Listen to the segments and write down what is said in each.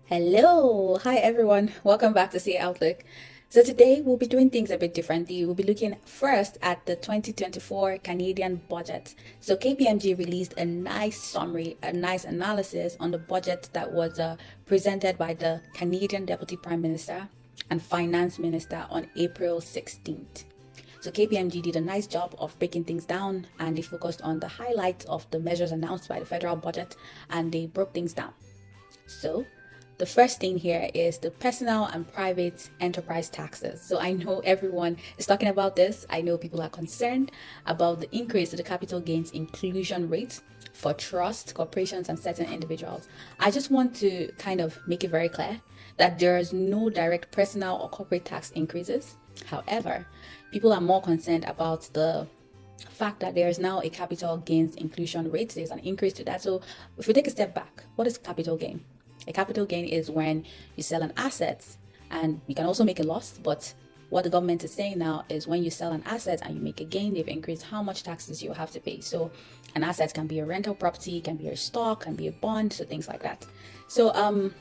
Hello, hi everyone. Welcome back to See Outlook. So today we'll be doing things a bit differently. We'll be looking first at the 2024 Canadian budget. So KPMG released a nice summary, a nice analysis on the budget that was presented by the Canadian Deputy Prime Minister and Finance Minister on April 16th. So KPMG did a nice job of breaking things down, and they focused on the highlights of the measures announced by the federal budget, and they broke things down. So the first thing here is the personal and private enterprise taxes. So I know everyone is talking about this. I know people are concerned about the increase to the capital gains inclusion rate for trusts, corporations, and certain individuals. I just want to kind of make it very clear that there is no direct personal or corporate tax increases. However, people are more concerned about the fact that there is now a capital gains inclusion rate. There's an increase to that. So if we take a step back, what is capital gain? A capital gain is when you sell an asset, and you can also make a loss, but what the government is saying now is when you sell an asset and you make a gain, they've increased how much taxes you have to pay. So an asset can be a rental property, can be a stock, can be a bond, so things like that. So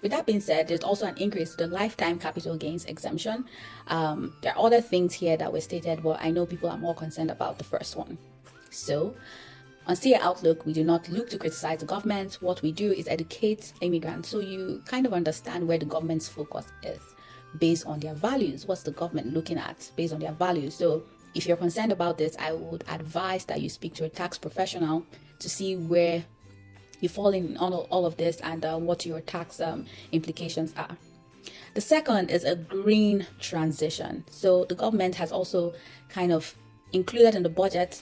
with that being said, there's also an increase to the lifetime capital gains exemption. There are other things here that were stated, but I know people are more concerned about the first one. So on CA Outlook, we do not look to criticize the government. What we do is educate immigrants, so you kind of understand where the government's focus is based on their values. What's the government looking at based on their values? So if you're concerned about this, I would advise that you speak to a tax professional to see where you fall in all of this and what your tax implications are. The second is a green transition. So the government has also kind of included in the budget,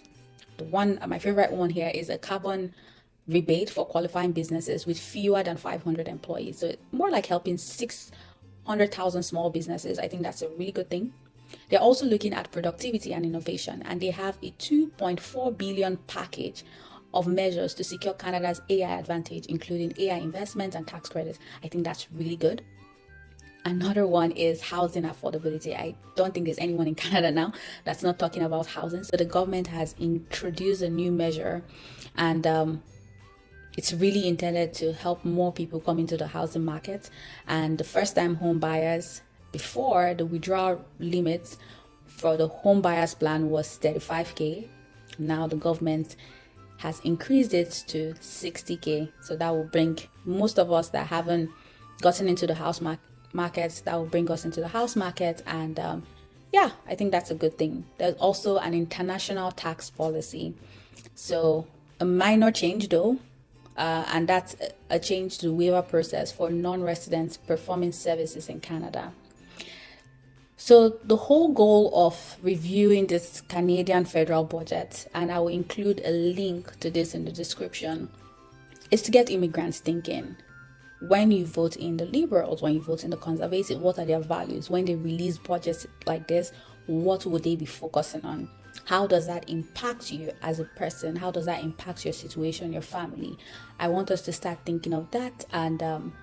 my favorite one here is a carbon rebate for qualifying businesses with fewer than 500 employees. So more like helping 600,000 small businesses. I think that's a really good thing. They're also looking at productivity and innovation, and they have a 2.4 billion package of measures to secure Canada's AI advantage, including AI investments and tax credits. I think that's really good. Another one is housing affordability. I don't think there's anyone in Canada now that's not talking about housing. So the government has introduced a new measure, and it's really intended to help more people come into the housing market. And the first-time home buyers, before the withdrawal limits for the home buyers plan was 35K. Now the government has increased it to 60K. So that will bring most of us that haven't gotten into the house market, that will bring us into the house market. And yeah, I think that's a good thing. There's also an international tax policy. So a minor change though, and that's a change to the waiver process for non-residents performing services in Canada. So the whole goal of reviewing this Canadian federal budget, and I will include a link to this in the description, is to get immigrants thinking. When you vote in the Liberals, when you vote in the Conservatives, what are their values? When they release budgets like this, what would they be focusing on? How does that impact you as a person? How does that impact your situation, your family? I want us to start thinking of that and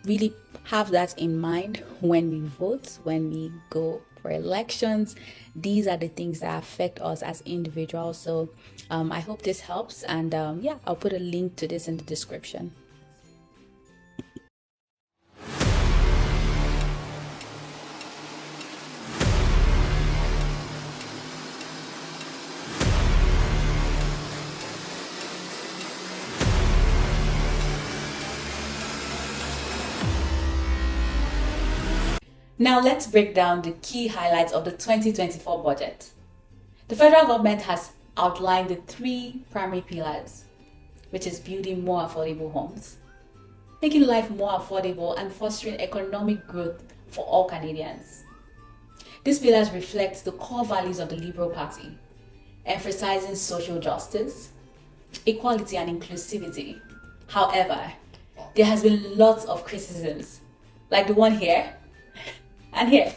really have that in mind when we vote, when we go for elections. These are the things that affect us as individuals. So I hope this helps, and yeah, I'll put a link to this in the description. Now let's break down the key highlights of the 2024 budget. The federal government has outlined the three primary pillars, which is building more affordable homes, making life more affordable, and fostering economic growth for all Canadians. These pillars reflect the core values of the Liberal Party, emphasizing social justice, equality, and inclusivity. However, there has been lots of criticisms, like the one here and here.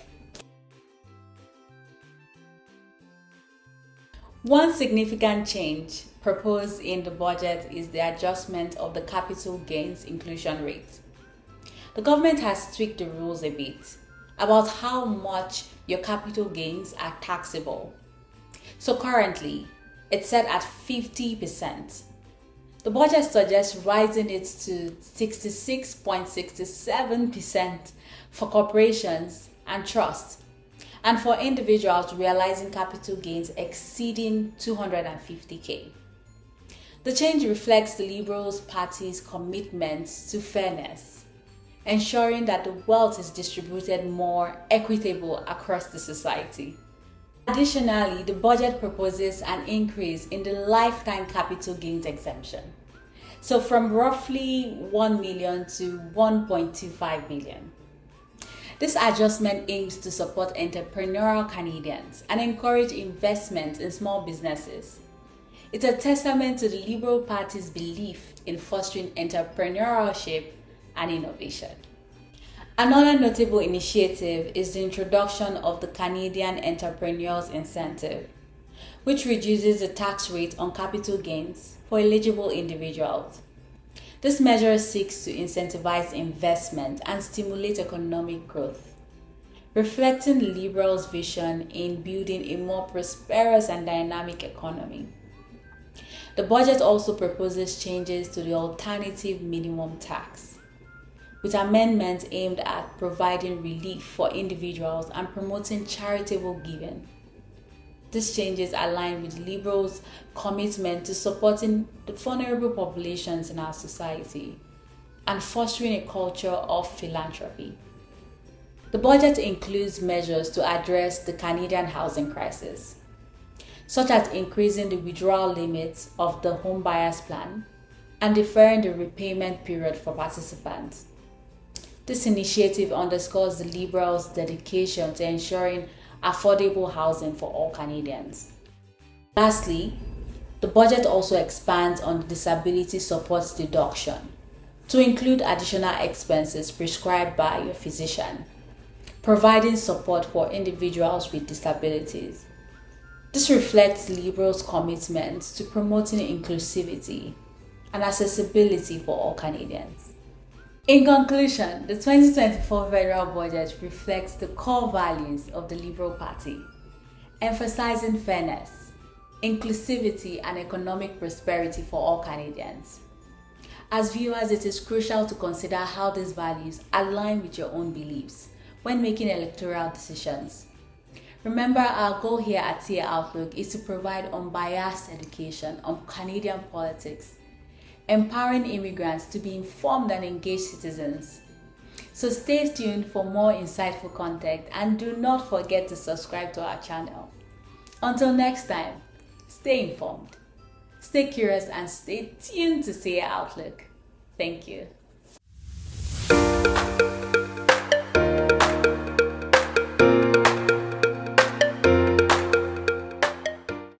One significant change proposed in the budget is the adjustment of the capital gains inclusion rate. The government has tweaked the rules a bit about how much your capital gains are taxable. So currently, it's set at 50%. The budget suggests rising it to 66.67% for corporations and trusts, and for individuals realizing capital gains exceeding 250K. The change reflects the Liberal Party's commitment to fairness, ensuring that the wealth is distributed more equitably across the society. Additionally, the budget proposes an increase in the lifetime capital gains exemption, so from roughly 1 million to 1.25 million. This adjustment aims to support entrepreneurial Canadians and encourage investment in small businesses. It's a testament to the Liberal Party's belief in fostering entrepreneurship and innovation. Another notable initiative is the introduction of the Canadian Entrepreneurs Incentive, which reduces the tax rate on capital gains for eligible individuals. This measure seeks to incentivize investment and stimulate economic growth, reflecting the Liberals' vision in building a more prosperous and dynamic economy. The budget also proposes changes to the alternative minimum tax, with amendments aimed at providing relief for individuals and promoting charitable giving. These changes align with Liberals' commitment to supporting the vulnerable populations in our society and fostering a culture of philanthropy. The budget includes measures to address the Canadian housing crisis, such as increasing the withdrawal limits of the Home Buyers Plan and deferring the repayment period for participants. This initiative underscores the Liberals' dedication to ensuring affordable housing for all Canadians. Lastly, the budget also expands on the disability support deduction to include additional expenses prescribed by your physician, providing support for individuals with disabilities. This reflects Liberals' commitment to promoting inclusivity and accessibility for all Canadians. In conclusion, the 2024 federal budget reflects the core values of the Liberal Party, emphasizing fairness, inclusivity, and economic prosperity for all Canadians. As viewers, it is crucial to consider how these values align with your own beliefs when making electoral decisions. Remember, our goal here at TA Outlook is to provide unbiased education on Canadian politics, empowering immigrants to be informed and engaged citizens. So stay tuned for more insightful content and do not forget to subscribe to our channel. Until next time, stay informed, stay curious, and stay tuned to TA Outlook. Thank you.